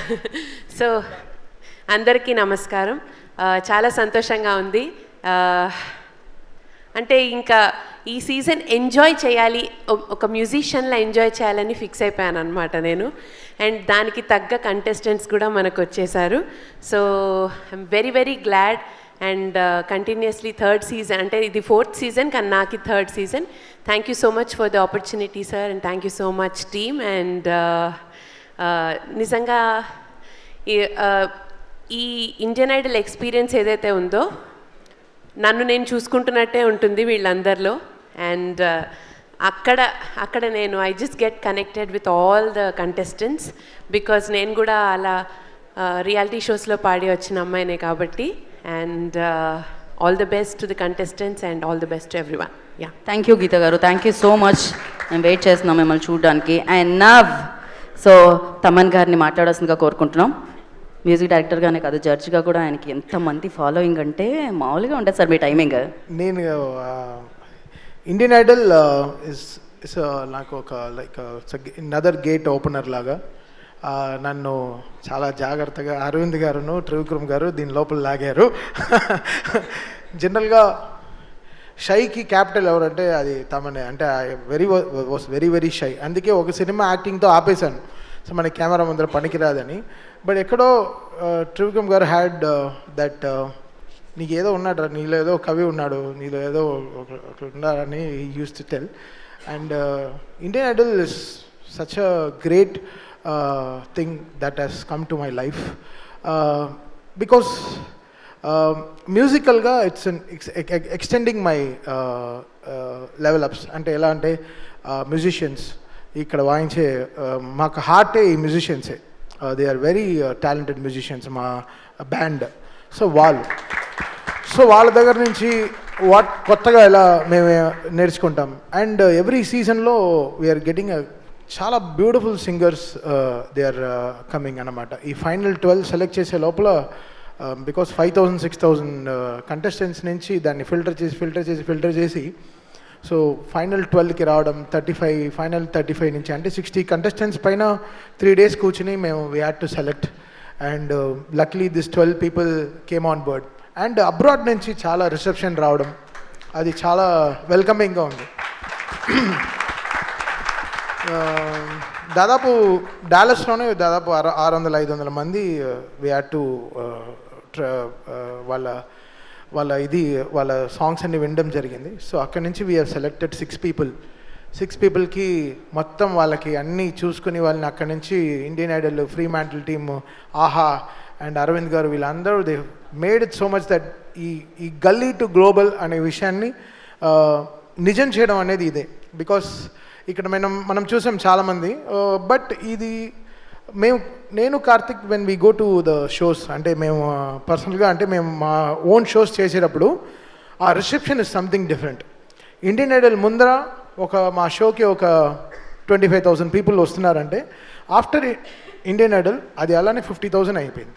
సో అందరికీ నమస్కారం. చాలా సంతోషంగా ఉంది. అంటే ఇంకా ఈ సీజన్ ఎంజాయ్ చేయాలి, ఒక మ్యూజిషియన్లా ఎంజాయ్ చేయాలని ఫిక్స్ అయిపోయాను అనమాట నేను. అండ్ దానికి తగ్గ కంటెస్టెంట్స్ కూడా మనకు వచ్చేసారు. So I'm very very glad. And continuously 3rd season, అంటే ఇది 4th సీజన్ కానీ నాకు 3rd season. Thank you so much for the opportunity sir, and thank you so much team. And నిజంగా ఈ ఇండియన్ ఐడల్ ఎక్స్పీరియన్స్ ఏదైతే ఉందో నన్ను నేను చూసుకుంటున్నట్టే ఉంటుంది వీళ్ళందరిలో. అండ్ అక్కడ నేను I just get connected with all the contestants, because నేను కూడా అలా రియాలిటీ షోస్లో పాడి వచ్చిన అమ్మాయినే కాబట్టి. And all the best to the contestants and all the best to everyone. Yeah, thank you Geetha garu, thank you so much. మేము వెయిట్ చేస్తున్నాం మిమ్మల్ని చూడడానికి. అండ్ నవ్ సో తమన్ గారిని మాట్లాడాల్సిందిగా కోరుకుంటున్నాం. మ్యూజిక్ డైరెక్టర్గానే కాదు, జడ్జ్గా కూడా ఆయనకి ఎంతమంది ఫాలోయింగ్ అంటే మామూలుగా ఉంటుంది సార్ మీ టైమింగ్. నేను ఇండియన్ ఐడల్ ఇస్ నాకు ఒక లైక్ నదర్ గేట్ ఓపెనర్ లాగా. నన్ను చాలా జాగ్రత్తగా అరవింద్ గారును త్రివిక్రమ్ గారు దీని లోపల లాగారు. జనరల్గా షైకి క్యాపిటల్ ఎవరంటే అది తమనే. అంటే వాస్ వెరీ వెరీ షై. అందుకే ఒక సినిమా యాక్టింగ్తో ఆపేశాను, సో మన కెమెరా ముందర పనికిరాదని. బట్ ఎక్కడో త్రివిక్రమ్ గారు హ్యాడ్ దట్, నీకు ఏదో ఉన్నాడు, నీలో ఏదో కవి ఉన్నాడు, నీలో ఏదో ఉన్నాడని use to tell. And Indian Idol is such a great thing that has come to my life because musicalga it's an extending my level ups. ante ela ante musicians ikkada vaayinche maaku heart e musicians they are very talented musicians ma band. so వాళ్ళ దగ్గర నుంచి కొత్తగా ఎలా మేము నేర్చుకుంటాం. And every సీజన్లో we're getting చాలా beautiful singers they are coming అన్నమాట. ఈ ఫైనల్ 12 సెలెక్ట్ చేసే లోపల బికాస్ 5,000-6,000 కంటెస్టెంట్స్ నుంచి దాన్ని ఫిల్టర్ చేసి సో ఫైనల్ 12కి రావడం. 35 ఫైనల్ 35 నుంచి అంటే 60 కంటెస్టెంట్స్ పైన 3 days కూర్చుని మేము we had to select. And లక్లీ this 12 people came on board. And abroad నుంచి చాలా రిసెప్షన్ రావడం, అది చాలా వెల్కమింగ్గా ఉంది. దాదాపు డాలస్లోనే దాదాపు 600-500 మంది వీ హ్యాడ్ టు వాళ్ళ సాంగ్స్ అన్ని వినడం జరిగింది. సో అక్కడి నుంచి వీ హ్యావ్ సెలెక్టెడ్ 6 people 6 పీపుల్కి మొత్తం వాళ్ళకి అన్నీ చూసుకుని వాళ్ళని అక్కడి నుంచి Indian Idol, free mantle team, ఆహా అండ్ అరవింద్ గారు వీళ్ళందరూ they made it so much that ఈ గల్లీ టు గ్లోబల్ అనే విషయాన్ని నిజం చేయడం అనేది ఇదే. బికాస్ ఇక్కడ మనం చూసాం చాలామంది, బట్ ఇది నేను Karthik when we go to the shows, అంటే మేము పర్సనల్గా అంటే మేము మా ఓన్ షోస్ చేసేటప్పుడు ఆ reception is something different. Indian Idol ముందర మా షోకి ఒక 25,000 పీపుల్ వస్తున్నారంటే ఆఫ్టర్ ఇండియన్ ఐడల్ అది అలానే 50,000 అయిపోయింది.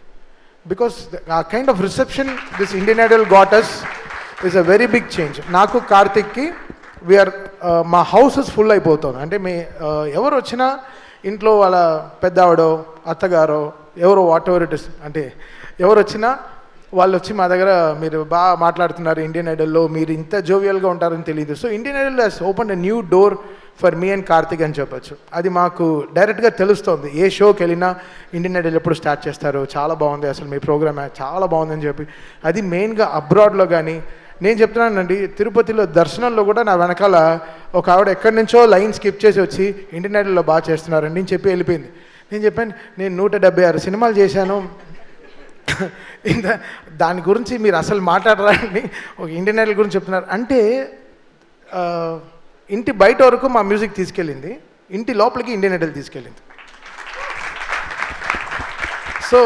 Because a kind of reception this Indian Idol got us is a very big change. నాకు కార్తిక్కి వీఆర్ మా హౌసెస్ ఫుల్ అయిపోతుంది. అంటే ఎవరు వచ్చినా ఇంట్లో వాళ్ళ పెద్దావిడో అత్తగారో ఎవరో వాట్ ఎవర్ ఇట్ ఇస్, అంటే ఎవరు వచ్చినా వాళ్ళు వచ్చి మా దగ్గర మీరు బాగా మాట్లాడుతున్నారు ఇండియన్ ఐడల్లో, మీరు ఇంత జోవియల్గా ఉంటారని తెలియదు. So Indian Idol has open a new door for me and Karthik అని చెప్పచ్చు. అది మాకు డైరెక్ట్గా తెలుస్తోంది. ఏ షోకి వెళ్ళినా ఇండియన్ ఐడల్ ఎప్పుడు స్టార్ట్ చేస్తారు, చాలా బాగుంది అసలు మీ ప్రోగ్రామ్ చాలా బాగుందని చెప్పి. అది మెయిన్గా అబ్రాడ్లో కానీ నేను చెప్తున్నానండి, తిరుపతిలో దర్శనంలో కూడా నా వెనకాల ఒక ఆవిడ ఎక్కడి నుంచో లైన్ స్కిప్ చేసి వచ్చి ఇండియన్ ఐడల్లో బాగా చేస్తున్నారండి నేను చెప్పి వెళ్ళిపోయింది. నేను చెప్పాను నేను 176 సినిమాలు చేశాను, దాని గురించి మీరు అసలు మాట్లాడరాని ఒక ఇండియన్ ఐడల్ గురించి చెప్తున్నారు అంటే ఇంటి బయట వరకు మా మ్యూజిక్ తీసుకెళ్ళింది, ఇంటి లోపలికి ఇండియన్ ఐడల్ తీసుకెళ్ళింది. సో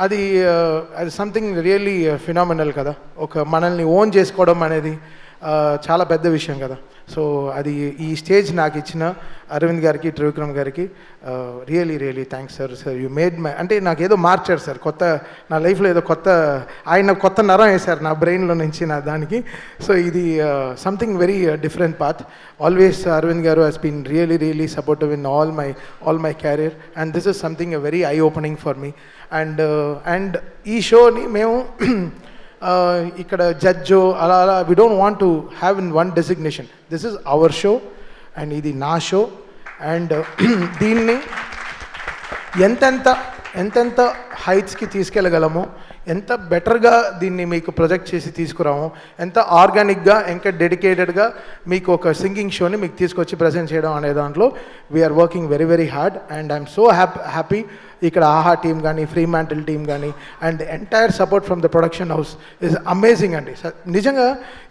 అది సంథింగ్ రియల్లీ ఫినామినల్ కదా. ఒక మనల్ని ఓన్ చేసుకోవడం అనేది చాలా పెద్ద విషయం కదా. సో అది ఈ స్టేజ్ నాకు ఇచ్చిన అరవింద్ గారికి, త్రివిక్రమ్ గారికి really really thanks sir. You made my, అంటే నాకు ఏదో మార్చారు సార్, కొత్త నా లైఫ్లో ఏదో ఆయన కొత్త నరం వేశారు నా బ్రెయిన్లో నుంచి నా దానికి. సో ఇది something very different path. Always Aravind garu has been really really supportive in all my career and this is something very eye-opening for me. And ఈ షోని మేము ఇక్కడ జడ్జో అలా we don't want to have in one designation. This is our show and ఇది నా show. And దీన్ని ఎంతెంత హైట్స్కి తీసుకెళ్ళగలమో, ఎంత బెటర్గా దీన్ని మీకు ప్రొజెక్ట్ చేసి తీసుకురాము, ఎంత ఆర్గానిక్గా ఇంకా డెడికేటెడ్గా మీకు ఒక సింగింగ్ షోని మీకు తీసుకొచ్చి ప్రజెంట్ చేయడం అనే దాంట్లో we're working very very hard. And I'm so happy ఇక్కడ ఆహా టీమ్ కానీ, ఫ్రీ మ్యాంటిల్ టీమ్ కానీ and entire support from the production house is amazing అండి. నిజంగా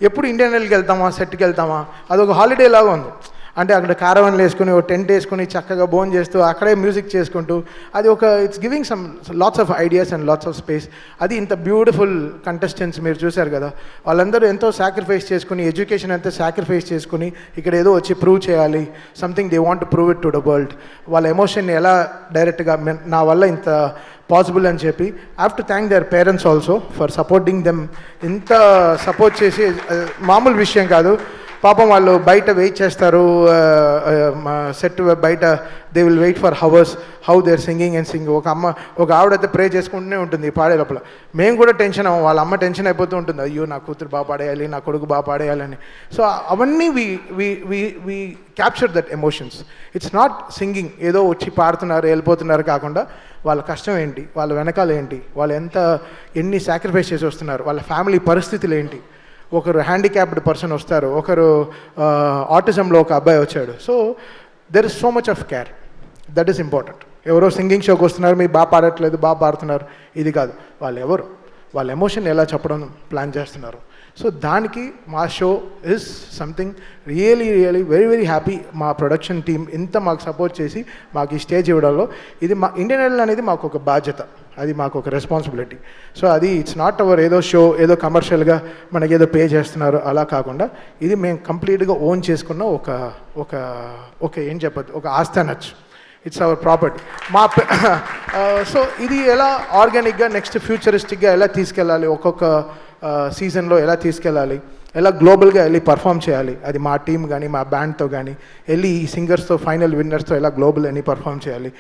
ఎప్పుడు ఇండియన్ ఐడల్కి వెళ్తామా, సెట్కి వెళ్తామా, అదొక హాలిడే లాగా ఉంది. అంటే అక్కడ కారవన్లు వేసుకుని ఒక టెంట్ వేసుకుని చక్కగా బోన్ చేస్తూ అక్కడే మ్యూజిక్ చేసుకుంటూ అది ఒక it's giving some lots of ideas and lots of space. అది ఇంత బ్యూటిఫుల్ కంటెస్టెంట్స్ మీరు చూశారు కదా, వాళ్ళందరూ ఎంతో సాక్రిఫైస్ చేసుకుని, ఎడ్యుకేషన్ ఎంతో సాక్రిఫైస్ చేసుకుని ఇక్కడ ఏదో వచ్చి ప్రూవ్ చేయాలి, something they want to prove it to the world. వాళ్ళ ఎమోషన్ని ఎలా డైరెక్ట్గా నా వల్ల ఇంత పాసిబుల్ అని చెప్పి I have to thank their parents also for supporting them. ఇంత సపోర్ట్ చేసి మామూలు విషయం కాదు. పాపం వాళ్ళు బయట వెయిట్ చేస్తారు, సెట్ బయట they will wait for hours how they are singing and sing. ఒక ఆవిడైతే ప్రే చేసుకుంటూనే ఉంటుంది పాడే లోపల. మేము కూడా టెన్షన్ అవ్వం, వాళ్ళ అమ్మ టెన్షన్ అయిపోతూ ఉంటుంది, అయ్యో నా కూతురు బాగా పాడేయాలి, నా కొడుకు బాగా పాడేయాలని. సో అవన్నీ we capture that emotions. It's not singing ఏదో వచ్చి పాడుతున్నారు వెళ్ళిపోతున్నారు కాకుండా వాళ్ళ కష్టం ఏంటి, వాళ్ళ వెనకాల ఏంటి, వాళ్ళు ఎన్ని సాక్రిఫైస్ చేసి వస్తున్నారు, వాళ్ళ ఫ్యామిలీ పరిస్థితులు ఏంటి. ఒకరు హ్యాండిక్యాప్డ్ పర్సన్ వస్తారు, ఒకరు ఆటిజంలో ఒక అబ్బాయి వచ్చాడు. So there is so much of care, that is important. ఎవరో సింగింగ్ షోకి వస్తున్నారు, మీరు బాగా పాడట్లేదు, బాగా పాడుతున్నారు, ఇది కాదు. వాళ్ళు ఎవరు, వాళ్ళ ఎమోషన్ ఎలా చెప్పడం ప్లాన్ చేస్తున్నారు. సో దానికి మా show is something really really very very happy. మా ప్రొడక్షన్ టీమ్ ఇంత మాకు సపోర్ట్ చేసి మాకు ఈ స్టేజ్ ఇవ్వడంలో ఇది మా ఇండియన్ ఐడల్ అనేది మాకు ఒక బాధ్యత, అది మాకు ఒక రెస్పాన్సిబిలిటీ. సో అది ఇట్స్ నాట్ అవర్ ఏదో షో ఏదో కమర్షియల్గా మనకి ఏదో పే చేస్తున్నారు అలా కాకుండా ఇది మేము కంప్లీట్గా ఓన్ చేసుకున్న ఒక ఏం చెప్పద్దు, ఒక ఆస్తి అనొచ్చు. It's our property. సో ఇది ఎలా ఆర్గానిక్గా నెక్స్ట్ ఫ్యూచరిస్టిక్గా ఎలా తీసుకెళ్ళాలి, ఒక్కొక్క సీజన్లో ఎలా తీసుకెళ్ళాలి, ఎలా గ్లోబల్గా వెళ్ళి పర్ఫామ్ చేయాలి, అది మా టీం కానీ మా బ్యాండ్తో కానీ వెళ్ళి ఈ సింగర్స్తో ఫైనల్ విన్నర్స్తో ఎలా గ్లోబల్ అని పర్ఫామ్ చేయాలి,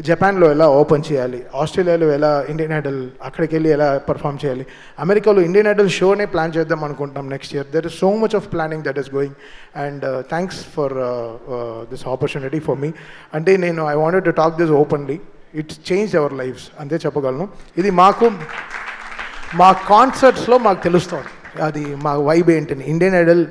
జపాన్లో ఎలా ఓపెన్ చేయాలి, ఆస్ట్రేలియాలో ఎలా ఇండియన్ ఐడల్ అక్కడికి వెళ్ళి ఎలా పర్ఫామ్ చేయాలి, అమెరికాలో ఇండియన్ ఐడల్ షోనే ప్లాన్ చేద్దాం అనుకుంటాం next year. There is so much of planning that is going and thanks for this opportunity for me. అంటే నేను I wanted to talk this openly. It's change our lives అంతే చెప్పగలను. ఇది మా కాన్సర్ట్స్లో మాకు తెలుస్తుంది అది మా వైబ్ ఏంటని. ఇండియన్ ఐడల్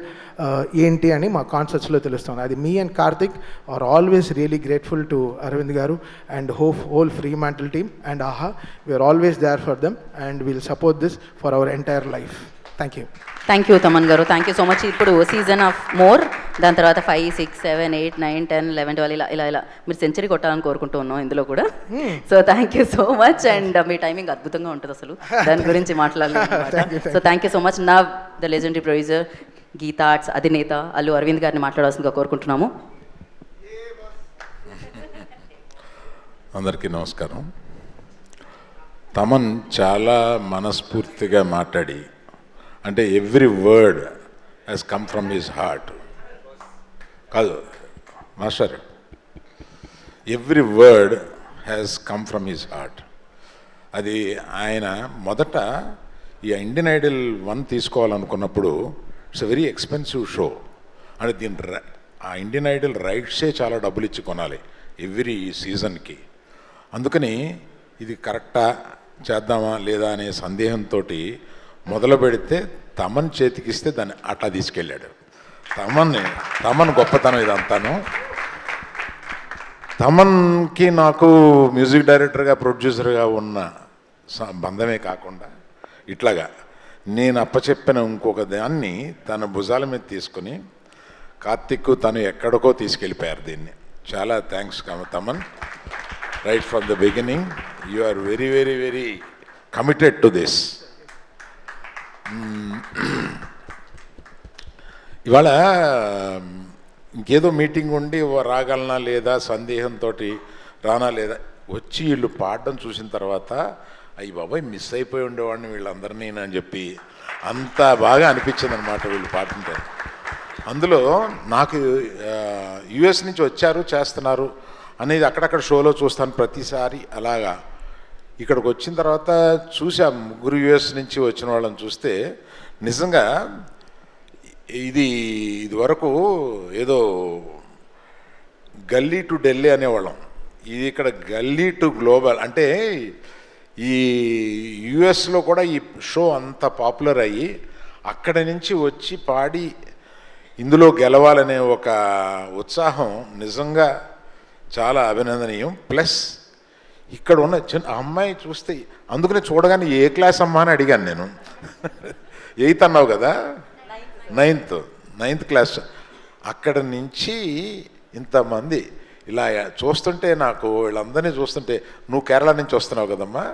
ఏంటి అని మా కాన్సర్ట్స్లో తెలుస్తుంది. అది me and Karthik are always really grateful to Aravind garu and whole Fremantle team and Aha. We're always there for them and will support this for our entire life. Thank you. Thank you Thaman garu, thank you so much. ఇప్పుడు season of more, దాని తర్వాత 5, 6, 7, 8, 9, 10, 11, 12 ఇలా మీరు century కొట్టాలని కోరుకుంటూ ఉన్నాం ఇందులో కూడా. So thank you so much. And మీ టైమింగ్ అద్భుతంగా ఉంటుంది అసలు, దాని గురించి మాట్లాడాలి. So thank you so much. నా the legendary producer Geetha Arts అధినేత అల్లు అరవింద్ గారిని మాట్లాడాల్సిందిగా కోరుకుంటున్నాము. అందరికీ నమస్కారం. తమన్ చాలా మనస్ఫూర్తిగా మాట్లాడి, అంటే every word has come from his heart. కాదు master, every word has come from his heart. అది ఆయన మొదట ఈ ఇండియన్ ఐడల్ 1 తీసుకోవాలనుకున్నప్పుడు it's a very expensive show. అంటే దీని ఆ ఇండియన్ ఐడల్ రైట్సే చాలా డబ్బులు ఇచ్చి కొనాలి ఎవ్రీ సీజన్కి. అందుకని ఇది కరెక్టా చేద్దామా లేదా అనే సందేహంతో మొదలు పెడితే తమన్ చేతికిస్తే దాన్ని అట్లా తీసుకెళ్ళాడు. తమన్ గొప్పతనం ఇదంతాను. తమన్కి నాకు మ్యూజిక్ డైరెక్టర్గా ప్రొడ్యూసర్గా ఉన్న బంధమే కాకుండా ఇట్లాగా నేను అప్పచెప్పిన ఇంకొక దాన్ని తన భుజాల మీద తీసుకుని కార్తిక్ తను ఎక్కడికో తీసుకెళ్ళిపోయారు దీన్ని. చాలా thanks Thaman. Right from the beginning you are very very very committed to this. ఇవాళ ఇంకేదో మీటింగ్ ఉండి రాగలనా లేదా సందేహంతో రానా లేదా వచ్చి వీళ్ళు పాడడం చూసిన తర్వాత అయ్యి బాబాయ్ మిస్ అయిపోయి ఉండేవాడిని వీళ్ళందరినీ అని చెప్పి అంత బాగా అనిపించింది అనమాట వీళ్ళు పాడుతుంటే. అందులో నాకు యుఎస్ నుంచి వచ్చారు చేస్తున్నారు అనేది అక్కడక్కడ షోలో చూస్తాను ప్రతిసారి. అలాగా ఇక్కడికి వచ్చిన తర్వాత చూసా ముగ్గురు యుఎస్ నుంచి వచ్చిన వాళ్ళని చూస్తే నిజంగా ఇది వరకు ఏదో గల్లీ టు ఢిల్లీ అనేవాళ్ళం, ఇది ఇక్కడ గల్లీ టు గ్లోబల్. అంటే ఈ యుఎస్లో కూడా ఈ షో అంత పాపులర్ అయ్యి అక్కడి నుంచి వచ్చి పాడి ఇందులో గెలవాలనే ఒక ఉత్సాహం నిజంగా చాలా అభినందనీయం. ప్లస్ ఇక్కడ ఉన్న చిన్న అమ్మాయి చూస్తే, అందుకనే చూడగానే ఏ క్లాస్ అమ్మా అని అడిగాను నేను. 8th అన్నావు కదా, 9th క్లాస్. అక్కడ నుంచి ఇంతమంది ఇలా చూస్తుంటే నాకు వీళ్ళందరినీ చూస్తుంటే, నువ్వు కేరళ నుంచి వస్తున్నావు కదమ్మా,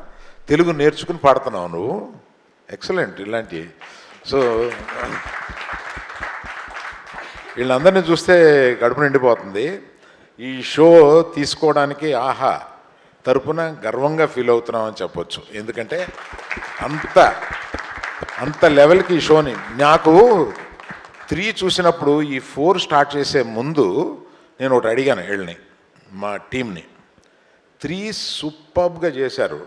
తెలుగు నేర్చుకుని పాడుతున్నావు నువ్వు, ఎక్సలెంట్ ఇలాంటివి. సో వీళ్ళందరినీ చూస్తే గడుపు నిండిపోతుంది. ఈ షో తీసుకోవడానికి ఆహా తరపున గర్వంగా ఫీల్ అవుతున్నామని చెప్పొచ్చు. ఎందుకంటే అంత లెవెల్కి ఈ షోని, నాకు 3 చూసినప్పుడు ఈ 4 స్టార్ట్ చేసే ముందు నేను ఒకటి అడిగాను వీళ్ళని, మా టీంని. 3 సూపర్బ్గా చేశారు,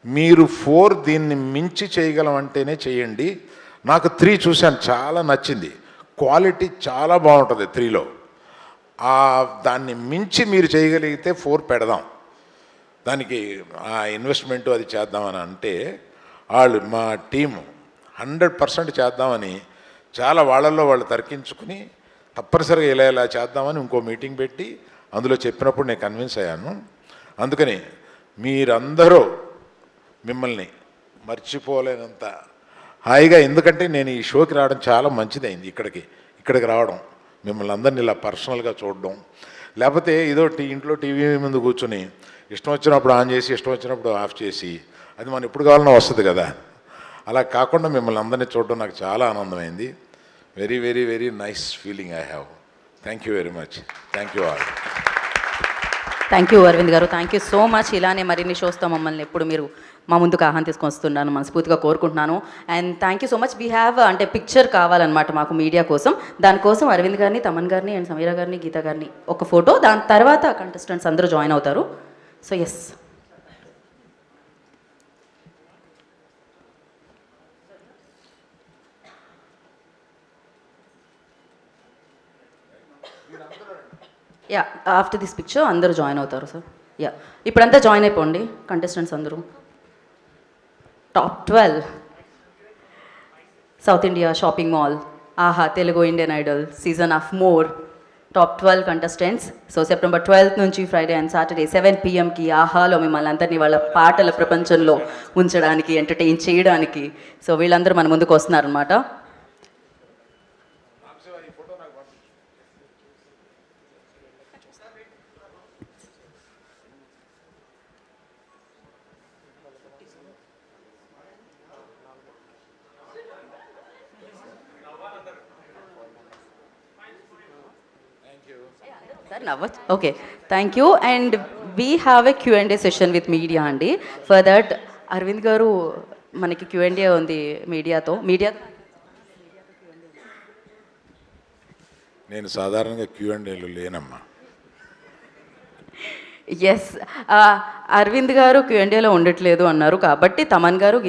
మీరు 4 దీన్ని మించి చేయగలం అంటేనే చేయండి. నాకు 3 చూశాను, చాలా నచ్చింది, క్వాలిటీ చాలా బాగుంటుంది 3లో. దాన్ని మించి మీరు చేయగలిగితే 4 పెడదాం, దానికి ఆ ఇన్వెస్ట్మెంటు అది చేద్దామని అంటే వాళ్ళు మా టీము 100% చేద్దామని చాలా వాళ్ళల్లో వాళ్ళు తర్కించుకుని తప్పనిసరిగా ఇలా చేద్దామని ఇంకో మీటింగ్ పెట్టి అందులో చెప్పినప్పుడు నేను కన్విన్స్ అయ్యాను. అందుకని మీరందరూ మిమ్మల్ని మర్చిపోలేనంత హాయిగా, ఎందుకంటే నేను ఈ షోకి రావడం చాలా మంచిదైంది. ఇక్కడికి రావడం, మిమ్మల్ని అందరినీ ఇలా పర్సనల్గా చూడడం, లేకపోతే ఏదో ఇంట్లో టీవీ ముందు కూర్చొని ఇష్టం వచ్చినప్పుడు ఆన్ చేసి ఇష్టం వచ్చినప్పుడు ఆఫ్ చేసి, అది మనం ఎప్పుడు కావాలన్నా వస్తుంది కదా, అలా కాకుండా మిమ్మల్ని అందరినీ చూడడం నాకు చాలా ఆనందమైంది. Very very very nice feeling I have. Thank you very much. Thank you all. Thank you Aravind garu, thank you so much. ఇలానే మరిన్ని షోస్తో మమ్మల్ని ఎప్పుడు మీరు మా ముందుకు ఆహ్వానం తీసుకొని వస్తున్నాను మనస్ఫూర్తిగా కోరుకుంటున్నాను. And thank you so much. We have అంటే పిక్చర్ కావాలన్నమాట మాకు మీడియా కోసం. దానికోసం అరవింద్ గారిని, తమన్ గారిని అండ్ సమీరా గారిని, గీతా గారిని ఒక ఫోటో, దాని తర్వాత కంటెస్టెంట్స్ అందరూ జాయిన్ అవుతారు. So yes, yeah after this picture అందరూ జాయిన్ అవుతారు సార్. యా ఇప్పుడంతా జాయిన్ అయిపోండి కంటెస్టెంట్స్ అందరూ. Top 12 south India shopping mall aha Telugu Indian Idol season of more top 12 contestants. So September 12th నుంచి ఫ్రైడే అండ్ సాటర్డే 7 PM ఆహాలో మిమ్మల్ని అందరినీ వాళ్ళ పాటల ప్రపంచంలో ఉంచడానికి, ఎంటర్టైన్ చేయడానికి సో వీళ్ళందరూ మన ముందుకు వస్తున్నారనమాట. సార్ నవ్వచ్చు. Okay, thank you. And we have a Q&A session with media అండి. ఫర్ దట్ అరవింద్ గారు మనకి Q&A ఉంది మీడియాతో. నేను సాధారణంగా Q&Aలు లేనమ్మా. ఎస్, అరవింద్ గారు Q&Aలో ఉండట్లేదు అన్నారు కాబట్టి తమన్ గారు